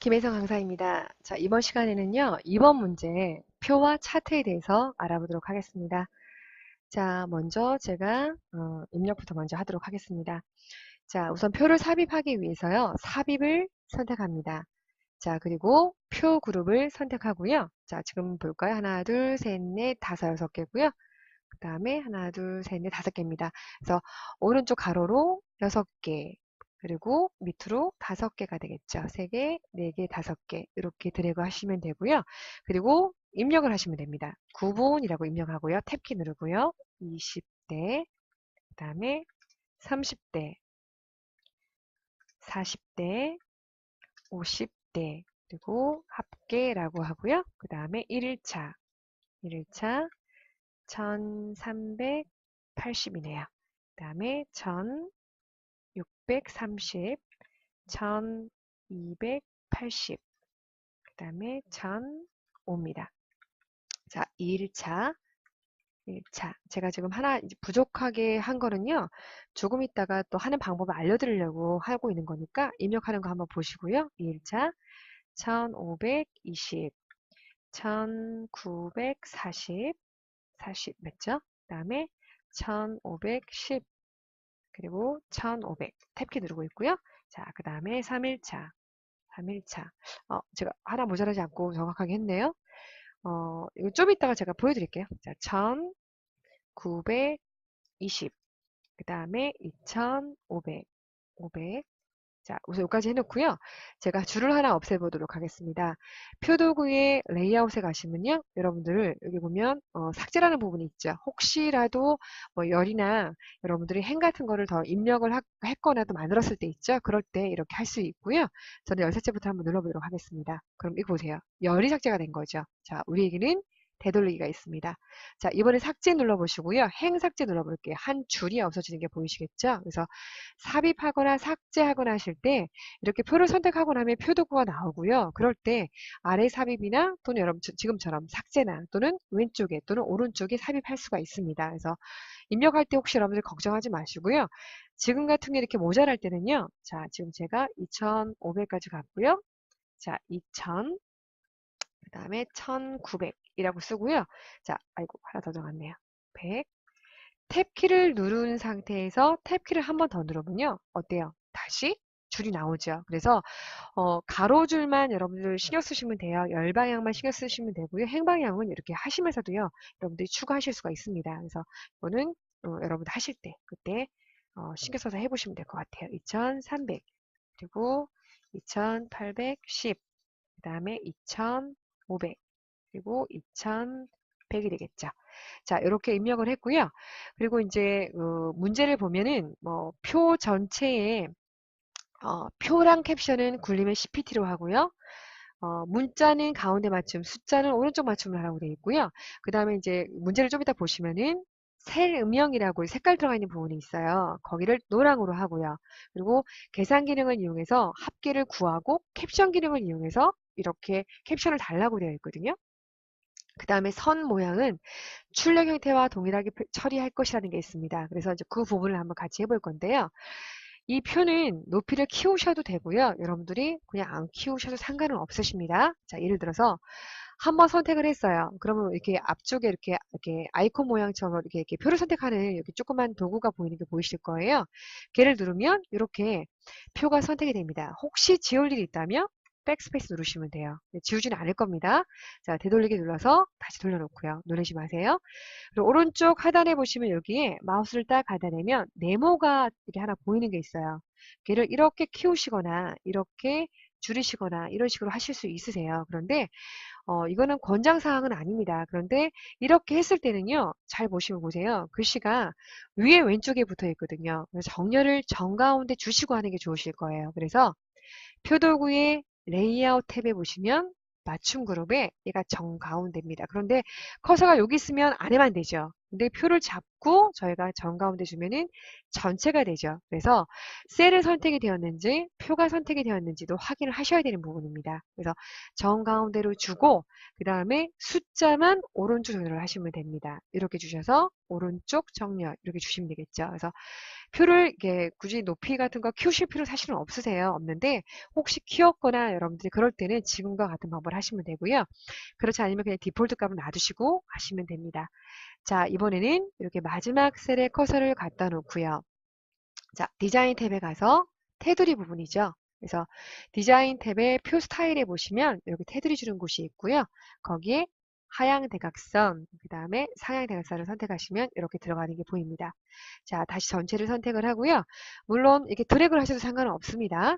김혜성 강사입니다. 자, 이번 시간에는요, 이번 문제 표와 차트에 대해서 알아보도록 하겠습니다. 자, 먼저 제가 입력부터 먼저 하도록 하겠습니다. 자, 우선 표를 삽입하기 위해서요, 삽입을 선택합니다. 자, 그리고 표 그룹을 선택하고요. 자, 지금 볼까요? 하나, 둘, 셋, 넷, 다섯, 여섯 개고요. 그 다음에 하나, 둘, 셋, 넷, 다섯 개입니다. 그래서 오른쪽 가로로 6개, 그리고 밑으로 5개가 되겠죠. 3개, 4개, 5개 이렇게 드래그 하시면 되고요. 그리고 입력을 하시면 됩니다. 9분이라고 입력하고요. 탭키 누르고요. 20대, 그 다음에 30대, 40대, 50대, 그리고 합계라고 하고요. 그 다음에 1일차 1380이네요. 그 다음에 1630, 1280, 그 다음에 1005입니다. 자, 2일차, 1차. 제가 지금 하나 이제 부족하게 한 거는요, 조금 있다가 또 하는 방법을 알려드리려고 하고 있는 거니까 입력하는 거 한번 보시고요. 2일차, 1520, 1940, 40 맞죠? 그 다음에 1510, 그리고 1500 탭키 누르고 있고요. 자, 그 다음에 3일차, 3일차. 제가 하나 모자라지 않고 정확하게 했네요. 이거 좀 이따가 제가 보여드릴게요. 자, 1920, 그 다음에 2500, 500. 자, 우선 여기까지 해놓고요. 제가 줄을 하나 없애보도록 하겠습니다. 표도구의 레이아웃에 가시면요. 여러분들 여기 보면 삭제라는 부분이 있죠. 혹시라도 뭐 열이나 여러분들이 행 같은 거를 더 입력을 했거나 또 만들었을 때 있죠. 그럴 때 이렇게 할 수 있고요. 저는 열 삭제부터 한번 눌러보도록 하겠습니다. 그럼 이거 보세요. 열이 삭제가 된 거죠. 자, 우리에게는 되돌리기가 있습니다. 자, 이번에 삭제 눌러보시고요. 행 삭제 눌러볼게요. 한 줄이 없어지는 게 보이시겠죠? 그래서 삽입하거나 삭제하거나 하실 때 이렇게 표를 선택하고 나면 표도구가 나오고요. 그럴 때 아래 삽입이나 또는 여러분 지금처럼 삭제나 또는 왼쪽에 또는 오른쪽에 삽입할 수가 있습니다. 그래서 입력할 때 혹시 여러분들 걱정하지 마시고요. 지금 같은 게 이렇게 모자랄 때는요. 자, 지금 제가 2500까지 갔고요. 자, 2000, 그 다음에 1900이라고 쓰고요. 자, 아이고 하나 더 적었네요. 100. 탭키를 누른 상태에서 탭키를 한 번 더 누르면요. 어때요? 다시 줄이 나오죠. 그래서 가로줄만 여러분들 신경 쓰시면 돼요. 열방향만 신경 쓰시면 되고요. 행방향은 이렇게 하시면서도요. 여러분들이 추가하실 수가 있습니다. 그래서 이거는 여러분들 하실 때 그때 신경 써서 해보시면 될 것 같아요. 2300 그리고 2810 그 다음에 2500 그리고 2100이 되겠죠. 자, 이렇게 입력을 했고요. 그리고 이제 문제를 보면은 뭐 표 전체에 표랑 캡션은 굴리면 CPT로 하고요. 문자는 가운데 맞춤, 숫자는 오른쪽 맞춤을 하라고 되어 있고요. 그 다음에 이제 문제를 좀 이따 보시면은 셀 음영이라고 색깔 들어가 있는 부분이 있어요. 거기를 노랑으로 하고요. 그리고 계산 기능을 이용해서 합계를 구하고 캡션 기능을 이용해서 이렇게 캡션을 달라고 되어 있거든요. 그 다음에 선 모양은 출력 형태와 동일하게 처리할 것이라는 게 있습니다. 그래서 이제 그 부분을 한번 같이 해볼 건데요. 이 표는 높이를 키우셔도 되고요. 여러분들이 그냥 안 키우셔도 상관은 없으십니다. 자, 예를 들어서 한번 선택을 했어요. 그러면 이렇게 앞쪽에 이렇게 아이콘 모양처럼 이렇게 표를 선택하는 이렇게 조그만 도구가 보이는 게 보이실 거예요. 걔를 누르면 이렇게 표가 선택이 됩니다. 혹시 지울 일이 있다면 백스페이스 누르시면 돼요. 지우지는 않을 겁니다. 자, 되돌리기 눌러서 다시 돌려놓고요. 놀라지 마세요. 그리고 오른쪽 하단에 보시면 여기에 마우스를 딱 가다 대면 네모가 이렇게 하나 보이는 게 있어요. 걔를 이렇게 키우시거나 이렇게 줄이시거나 이런 식으로 하실 수 있으세요. 그런데 이거는 권장사항은 아닙니다. 그런데 이렇게 했을 때는요. 잘 보시면 보세요. 글씨가 위에 왼쪽에 붙어 있거든요. 그래서 정렬을 정가운데 주시고 하는 게 좋으실 거예요. 그래서 표도구의 레이아웃 탭에 보시면 맞춤 그룹에 얘가 정가운데입니다. 그런데 커서가 여기 있으면 안에만 되죠. 근데 표를 잡고 저희가 정가운데 주면은 전체가 되죠. 그래서 셀을 선택이 되었는지 표가 선택이 되었는지도 확인을 하셔야 되는 부분입니다. 그래서 정가운데로 주고 그 다음에 숫자만 오른쪽 정렬을 하시면 됩니다. 이렇게 주셔서 오른쪽 정렬 이렇게 주시면 되겠죠. 그래서 표를 이게 굳이 높이 같은 거 키우실 필요 사실은 없으세요. 없는데 혹시 키웠거나 여러분들이 그럴 때는 지금과 같은 방법을 하시면 되고요. 그렇지 않으면 그냥 디폴트 값을 놔두시고 하시면 됩니다. 자, 이번에는 이렇게 마지막 셀에 커서를 갖다 놓고요. 자, 디자인 탭에 가서 테두리 부분이죠. 그래서 디자인 탭의 표 스타일에 보시면 여기 테두리 주는 곳이 있고요. 거기에 하향 대각선, 그 다음에 상향 대각선을 선택하시면 이렇게 들어가는 게 보입니다. 자, 다시 전체를 선택을 하고요. 물론 이렇게 드래그를 하셔도 상관은 없습니다.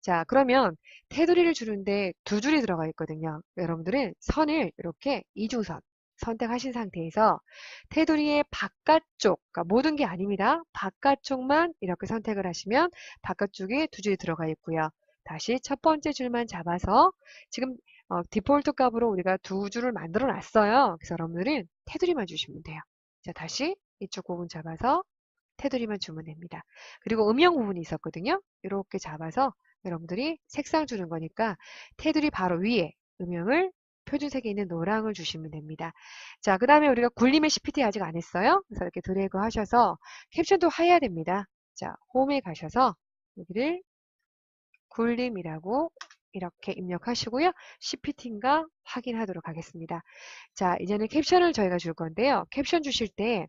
자, 그러면 테두리를 주는데 두 줄이 들어가 있거든요. 여러분들은 선을 이렇게 이중선 선택하신 상태에서 테두리의 바깥쪽, 그러니까 모든 게 아닙니다. 바깥쪽만 이렇게 선택을 하시면 바깥쪽에 두 줄이 들어가 있고요. 다시 첫 번째 줄만 잡아서 지금 디폴트 값으로 우리가 두 줄을 만들어 놨어요. 그래서 여러분들은 테두리만 주시면 돼요. 자, 다시 이쪽 부분 잡아서 테두리만 주면 됩니다. 그리고 음영 부분이 있었거든요. 이렇게 잡아서 여러분들이 색상 주는 거니까 테두리 바로 위에 음영을 표준색에 있는 노랑을 주시면 됩니다. 자, 그 다음에 우리가 굴림의 CPT 아직 안 했어요. 그래서 이렇게 드래그 하셔서 캡션도 해야 됩니다. 자, 홈에 가셔서 여기를 굴림이라고 이렇게 입력하시고요. CPT인가 확인하도록 하겠습니다. 자, 이제는 캡션을 저희가 줄 건데요. 캡션 주실 때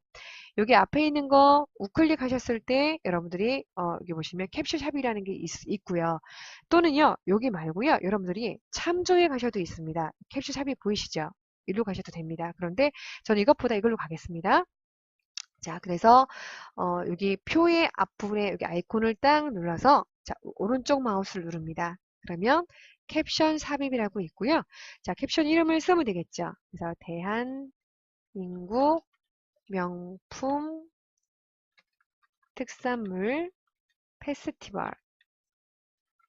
여기 앞에 있는 거 우클릭 하셨을 때 여러분들이 여기 보시면 캡션샵이라는 게 있고요. 또는요, 여기 말고요. 여러분들이 참조에 가셔도 있습니다. 캡션샵이 보이시죠? 일로 가셔도 됩니다. 그런데 저는 이것보다 이걸로 가겠습니다. 자, 그래서 여기 표의 앞부분에 여기 아이콘을 딱 눌러서 자, 오른쪽 마우스를 누릅니다. 그러면 캡션 삽입이라고 있고요. 자, 캡션 이름을 쓰면 되겠죠. 그래서 대한민국 명품 특산물 페스티벌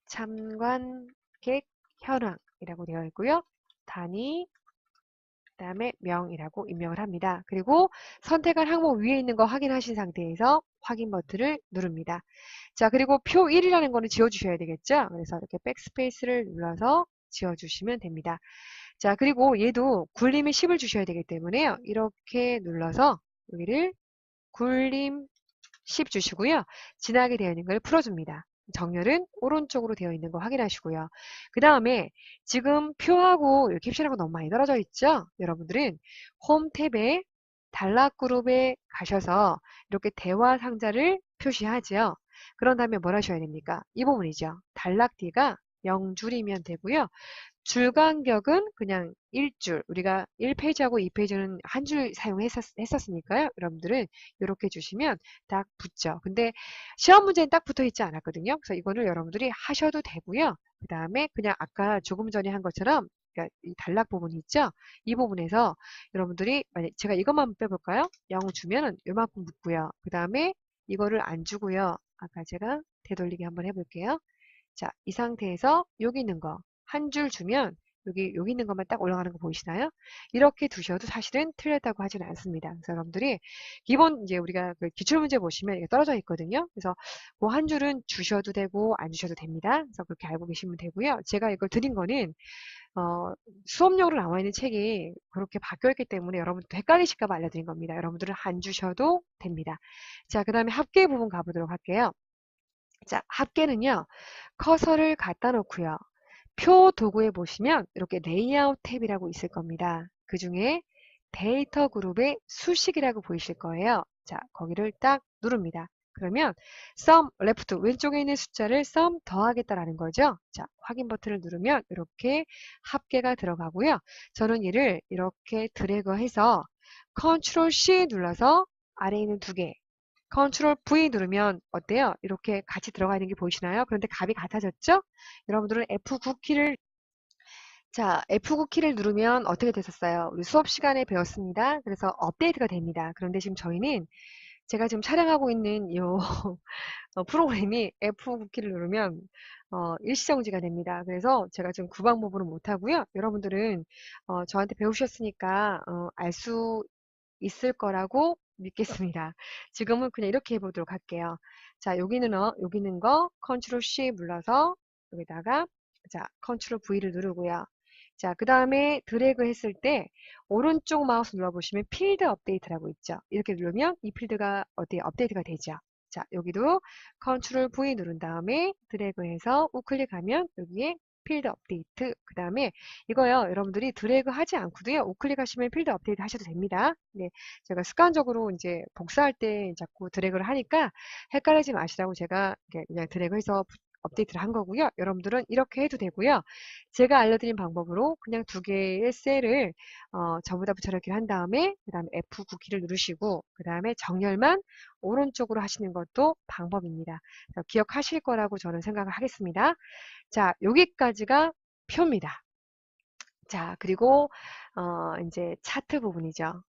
참관객 현황이라고 되어 있고요. 단위, 그 다음에 명이라고 입력을 합니다. 그리고 선택한 항목 위에 있는 거 확인하신 상태에서 확인 버튼을 누릅니다. 자, 그리고 표 1이라는 거는 지워주셔야 되겠죠? 그래서 이렇게 백스페이스를 눌러서 지워주시면 됩니다. 자, 그리고 얘도 굴림의 10을 주셔야 되기 때문에요. 이렇게 눌러서 여기를 굴림 10 주시고요. 진하게 되어 있는 걸 풀어줍니다. 정렬은 오른쪽으로 되어 있는 거 확인하시고요. 그 다음에 지금 표하고 캡션하고 너무 많이 떨어져 있죠? 여러분들은 홈 탭에 단락 그룹에 가셔서 이렇게 대화 상자를 표시하죠. 그런 다음에 뭘 하셔야 됩니까? 이 부분이죠. 단락 D가 0줄이면 되고요. 줄 간격은 그냥 1줄, 우리가 1페이지하고 2페이지는 한 줄 사용했었으니까요. 여러분들은 이렇게 주시면 딱 붙죠. 근데 시험 문제는 딱 붙어 있지 않았거든요. 그래서 이거를 여러분들이 하셔도 되고요. 그 다음에 그냥 아까 조금 전에 한 것처럼 그러니까 이 단락 부분이 있죠. 이 부분에서 여러분들이 만약 제가 이것만 빼볼까요? 0 주면은 요만큼 붙고요. 그 다음에 이거를 안 주고요. 아까 제가 되돌리기 한번 해볼게요. 자, 이 상태에서 여기 있는 거 한 줄 주면 여기 있는 것만 딱 올라가는 거 보이시나요? 이렇게 두셔도 사실은 틀렸다고 하지는 않습니다. 그래서 여러분들이 기본 이제 우리가 그 기출문제 보시면 이게 떨어져 있거든요. 그래서 그 한 줄은 주셔도 되고 안 주셔도 됩니다. 그래서 그렇게 알고 계시면 되고요. 제가 이걸 드린 거는 수업용으로 나와 있는 책이 그렇게 바뀌어 있기 때문에 여러분도 헷갈리실까 봐 알려드린 겁니다. 여러분들은 안 주셔도 됩니다. 자, 그 다음에 합계 부분 가보도록 할게요. 자, 합계는요. 커서를 갖다 놓고요. 표 도구에 보시면 이렇게 레이아웃 탭이라고 있을 겁니다. 그 중에 데이터 그룹의 수식이라고 보이실 거예요. 자, 거기를 딱 누릅니다. 그러면 sum left 왼쪽에 있는 숫자를 sum 더하겠다라는 거죠. 자, 확인 버튼을 누르면 이렇게 합계가 들어가고요. 저는 이를 이렇게 드래그해서 Ctrl C 눌러서 아래에 있는 두 개, 컨트롤 V 누르면 어때요? 이렇게 같이 들어가 있는 게 보이시나요? 그런데 값이 같아졌죠? 여러분들은 F9 키를 자, F9 키를 누르면 어떻게 됐었어요? 우리 수업 시간에 배웠습니다. 그래서 업데이트가 됩니다. 그런데 지금 저희는 제가 지금 촬영하고 있는 이 프로그램이 F9 키를 누르면 일시정지가 됩니다. 그래서 제가 지금 그 방법으로 못하고요. 여러분들은 저한테 배우셨으니까 알 수 있을 거라고 믿겠습니다. 지금은 그냥 이렇게 해보도록 할게요. 자, 여기는 거 컨트롤 C 눌러서 여기다가 자, 컨트롤 V를 누르고요. 자, 그 다음에 드래그 했을 때 오른쪽 마우스 눌러보시면 필드 업데이트라고 있죠. 이렇게 누르면 이 필드가 어때요? 업데이트가 되죠. 자, 여기도 컨트롤 V 누른 다음에 드래그해서 우클릭하면 여기에 필드 업데이트. 그 다음에 이거요, 여러분들이 드래그 하지 않고도요, 우클릭하시면 필드 업데이트 하셔도 됩니다. 네, 제가 습관적으로 이제 복사할 때 자꾸 드래그를 하니까 헷갈리지 마시라고 제가 그냥 드래그해서 업데이트를 한 거고요. 여러분들은 이렇게 해도 되고요. 제가 알려드린 방법으로 그냥 두 개의 셀을 전부 다 붙여넣기를 한 다음에 그 다음에 F9 키를 누르시고 그 다음에 정렬만 오른쪽으로 하시는 것도 방법입니다. 기억하실 거라고 저는 생각을 하겠습니다. 자, 여기까지가 표입니다. 자, 그리고 이제 차트 부분이죠.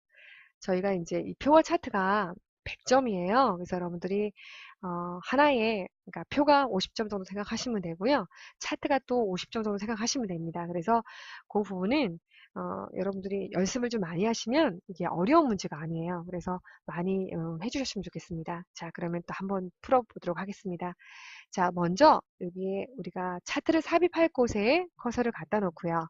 저희가 이제 이 표와 차트가 100점이에요. 그래서 여러분들이 하나에 그러니까 표가 50점 정도 생각하시면 되고요. 차트가 또 50점 정도 생각하시면 됩니다. 그래서 그 부분은 여러분들이 연습을 좀 많이 하시면 이게 어려운 문제가 아니에요. 그래서 많이 해주셨으면 좋겠습니다. 자, 그러면 또 한번 풀어보도록 하겠습니다. 자, 먼저 여기에 우리가 차트를 삽입할 곳에 커서를 갖다 놓고요.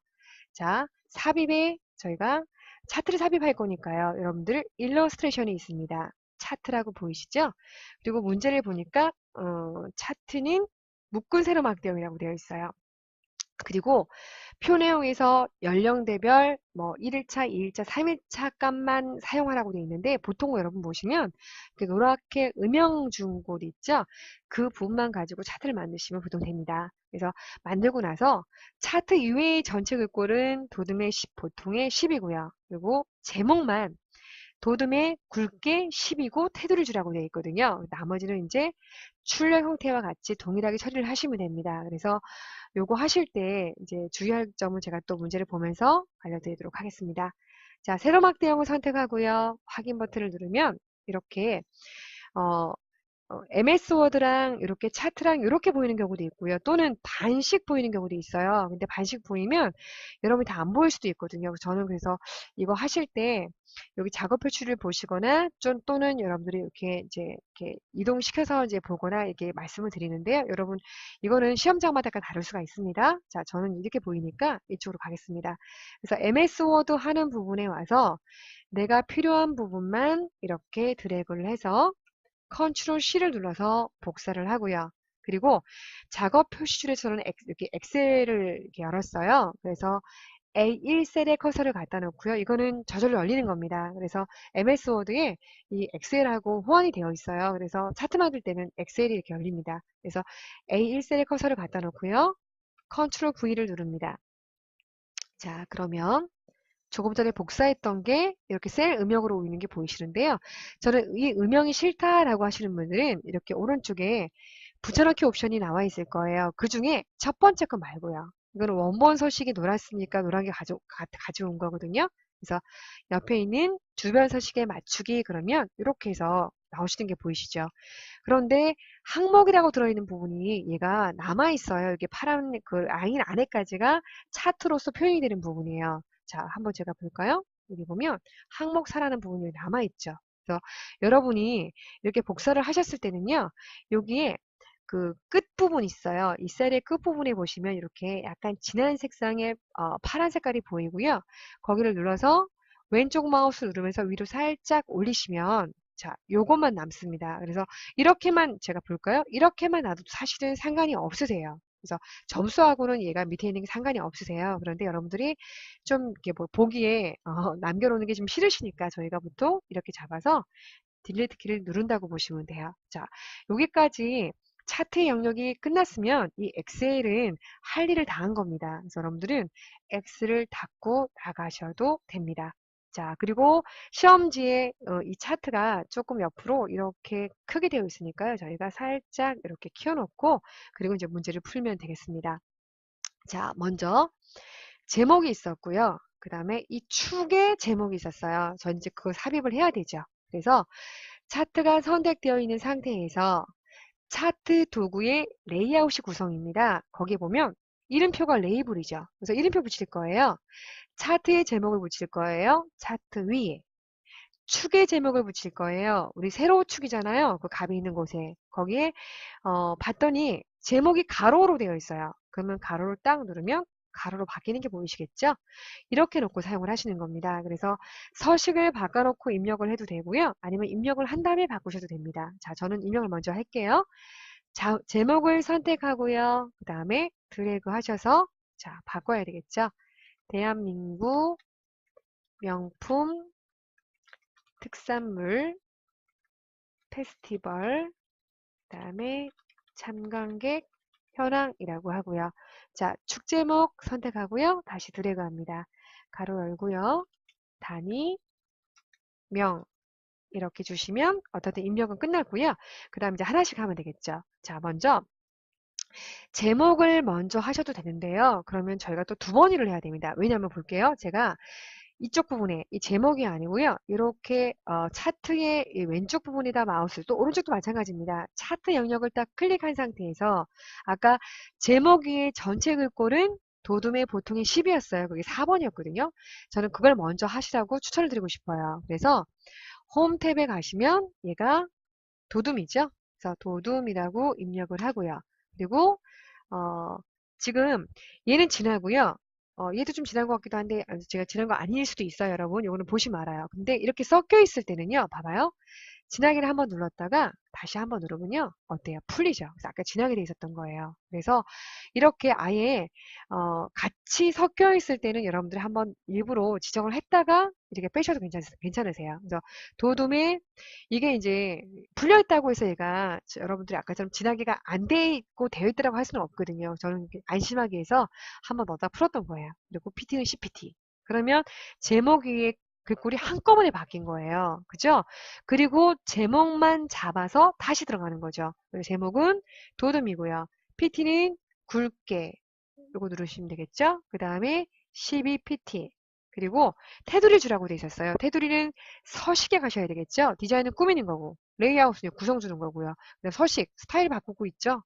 자, 삽입에 저희가 차트를 삽입할 거니까요. 여러분들 일러스트레이션이 있습니다. 차트라고 보이시죠? 그리고 문제를 보니까 차트는 묶은 세로막 대형이라고 되어 있어요. 그리고 표 내용에서 연령대별 뭐 1일차, 2일차, 3일차 값만 사용하라고 되어 있는데 보통 여러분 보시면 노랗게 음영 준 곳 있죠? 그 부분만 가지고 차트를 만드시면 보통 됩니다. 그래서 만들고 나서 차트 이외의 전체 글꼴은 도둠의 보통의 10이고요. 그리고 제목만 도둠의 굵게 10이고 테두리 주라고 되어 있거든요. 나머지는 이제 출력 형태와 같이 동일하게 처리를 하시면 됩니다. 그래서 요거 하실 때 이제 주의할 점은 제가 또 문제를 보면서 알려드리도록 하겠습니다. 자, 세로막 대형을 선택하고요. 확인 버튼을 누르면 이렇게 어, MS 워드랑 이렇게 차트랑 이렇게 보이는 경우도 있고요. 또는 반씩 보이는 경우도 있어요. 근데 반씩 보이면 여러분이 다 안 보일 수도 있거든요. 저는 그래서 이거 하실 때 여기 작업 표출을 보시거나 또는 여러분들이 이렇게 이제 이렇게 이동시켜서 이제 보거나 이렇게 말씀을 드리는데요. 여러분 이거는 시험장마다 약간 다를 수가 있습니다. 자, 저는 이렇게 보이니까 이쪽으로 가겠습니다. 그래서 MS 워드 하는 부분에 와서 내가 필요한 부분만 이렇게 드래그를 해서 컨트롤 C를 눌러서 복사를 하고요. 그리고 작업 표시줄에서는 이렇게 엑셀을 이렇게 열었어요. 그래서 A1셀에 커서를 갖다 놓고요. 이거는 저절로 열리는 겁니다. 그래서 MS 워드에 이 엑셀하고 호환이 되어 있어요. 그래서 차트 만들 때는 엑셀이 이렇게 열립니다. 그래서 A1셀에 커서를 갖다 놓고요. 컨트롤 V를 누릅니다. 자, 그러면 조금 전에 복사했던 게 이렇게 셀 음영으로 보이는 게 보이시는데요. 저는 이 음영이 싫다라고 하시는 분들은 이렇게 오른쪽에 붙여넣기 옵션이 나와 있을 거예요. 그 중에 첫 번째 거 말고요. 이거는 원본 서식이 노랗으니까 노란 게 가져온 거거든요. 그래서 옆에 있는 주변 서식에 맞추기 그러면 이렇게 해서 나오시는 게 보이시죠. 그런데 항목이라고 들어있는 부분이 얘가 남아 있어요. 이게 파란 그 라인 안에까지가 차트로서 표현이 되는 부분이에요. 자, 한번 제가 볼까요? 여기 보면 항목사라는 부분이 남아 있죠. 그래서 여러분이 이렇게 복사를 하셨을 때는요. 여기에 그 끝부분 있어요. 이 셀의 끝부분에 보시면 이렇게 약간 진한 색상의 파란 색깔이 보이고요. 거기를 눌러서 왼쪽 마우스 누르면서 위로 살짝 올리시면 자, 요것만 남습니다. 그래서 이렇게만 제가 볼까요? 이렇게만 놔도 사실은 상관이 없으세요. 그래서 점수하고는 얘가 밑에 있는 게 상관이 없으세요. 그런데 여러분들이 좀 이렇게 뭐 보기에 남겨놓는 게 좀 싫으시니까 저희가 보통 이렇게 잡아서 딜리트 키를 누른다고 보시면 돼요. 자, 여기까지 차트의 영역이 끝났으면 이 엑셀은 할 일을 다 한 겁니다. 그래서 여러분들은 X를 닫고 나가셔도 됩니다. 자, 그리고 시험지에 이 차트가 조금 옆으로 이렇게 크게 되어 있으니까요. 저희가 살짝 이렇게 키워놓고 그리고 이제 문제를 풀면 되겠습니다. 자, 먼저 제목이 있었고요. 그 다음에 이 축에 제목이 있었어요. 전 이제 그거 삽입을 해야 되죠. 그래서 차트가 선택되어 있는 상태에서 차트 도구의 레이아웃이 구성입니다. 거기에 보면 이름표가 레이블이죠. 그래서 이름표 붙일 거예요. 차트의 제목을 붙일 거예요. 차트 위에. 축의 제목을 붙일 거예요. 우리 세로 축이잖아요. 그 값이 있는 곳에. 거기에 봤더니 제목이 가로로 되어 있어요. 그러면 가로를 딱 누르면 가로로 바뀌는 게 보이시겠죠? 이렇게 놓고 사용을 하시는 겁니다. 그래서 서식을 바꿔놓고 입력을 해도 되고요. 아니면 입력을 한 다음에 바꾸셔도 됩니다. 자, 저는 입력을 먼저 할게요. 자, 제목을 선택하고요. 그 다음에 드래그 하셔서 자, 바꿔야 되겠죠? 대한민국 명품 특산물 페스티벌 그 다음에 참관객 현황이라고 하고요. 자, 축제목 선택하고요. 다시 드래그 합니다. 가로 열고요. 단위, 명 이렇게 주시면 어떻든 입력은 끝났고요. 그 다음 이제 하나씩 하면 되겠죠. 자, 먼저 제목을 먼저 하셔도 되는데요. 그러면 저희가 또 두 번 일을 해야 됩니다. 왜냐하면 볼게요. 제가 이쪽 부분에 이 제목이 아니고요. 이렇게 차트의 이 왼쪽 부분에다 마우스를 또 오른쪽도 마찬가지입니다. 차트 영역을 딱 클릭한 상태에서 아까 제목 위에 전체 글꼴은 도둠의 보통이 10이었어요. 그게 4번이었거든요. 저는 그걸 먼저 하시라고 추천을 드리고 싶어요. 그래서 홈 탭에 가시면 얘가 도둠이죠. 그래서 도둠이라고 입력을 하고요. 그리고 지금 얘는 지나고요. 얘도 좀 지난 것 같기도 한데 제가 지난 거 아닐 수도 있어요, 여러분. 요거는 보시면 알아요. 근데 이렇게 섞여 있을 때는요. 봐봐요. 지나기를 한번 눌렀다가 다시 한번 누르면요. 어때요? 풀리죠? 그래서 아까 지나게 돼 있었던 거예요. 그래서 이렇게 아예 같이 섞여 있을 때는 여러분들이 한번 일부러 지정을 했다가 이렇게 빼셔도 괜찮으세요. 그래서 도둠에 이게 이제 풀려 있다고 해서 얘가 여러분들이 아까처럼 지나기가 안 돼 있고 되어 있다고 할 수는 없거든요. 저는 안심하기 위해서 한번 넣다 풀었던 거예요. 그리고 PT는 CPT. 그러면 제목 위에 글꼴이 한꺼번에 바뀐 거예요. 그죠? 그리고 제목만 잡아서 다시 들어가는 거죠. 그리고 제목은 도둠이고요. PT는 굵게 요거 누르시면 되겠죠? 그 다음에 12PT 그리고 테두리 주라고 돼 있었어요. 테두리는 서식에 가셔야 되겠죠? 디자인은 꾸미는 거고 레이아웃은 구성 주는 거고요. 서식, 스타일 바꾸고 있죠?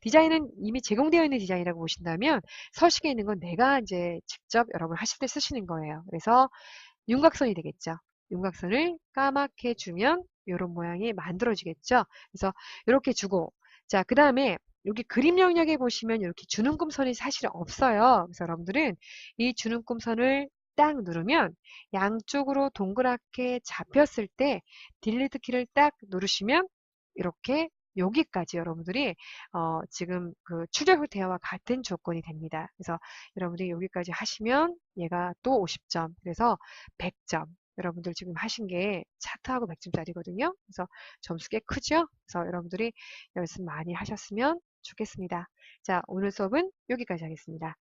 디자인은 이미 제공되어 있는 디자인이라고 보신다면 서식에 있는 건 내가 이제 직접 여러분 하실 때 쓰시는 거예요. 그래서 윤곽선이 되겠죠. 윤곽선을 까맣게 주면 이런 모양이 만들어지겠죠. 그래서 이렇게 주고 자, 그 다음에 여기 그림 영역에 보시면 이렇게 주눈금선이 사실 없어요. 그래서 여러분들은 이 주눈금선을 딱 누르면 양쪽으로 동그랗게 잡혔을 때 딜리트 키를 딱 누르시면 이렇게 여기까지 여러분들이 지금 그 출력 형태와 같은 조건이 됩니다. 그래서 여러분들이 여기까지 하시면 얘가 또 50점, 그래서 100점. 여러분들 지금 하신 게 차트하고 100점짜리거든요. 그래서 점수 꽤 크죠? 그래서 여러분들이 연습 많이 하셨으면 좋겠습니다. 자, 오늘 수업은 여기까지 하겠습니다.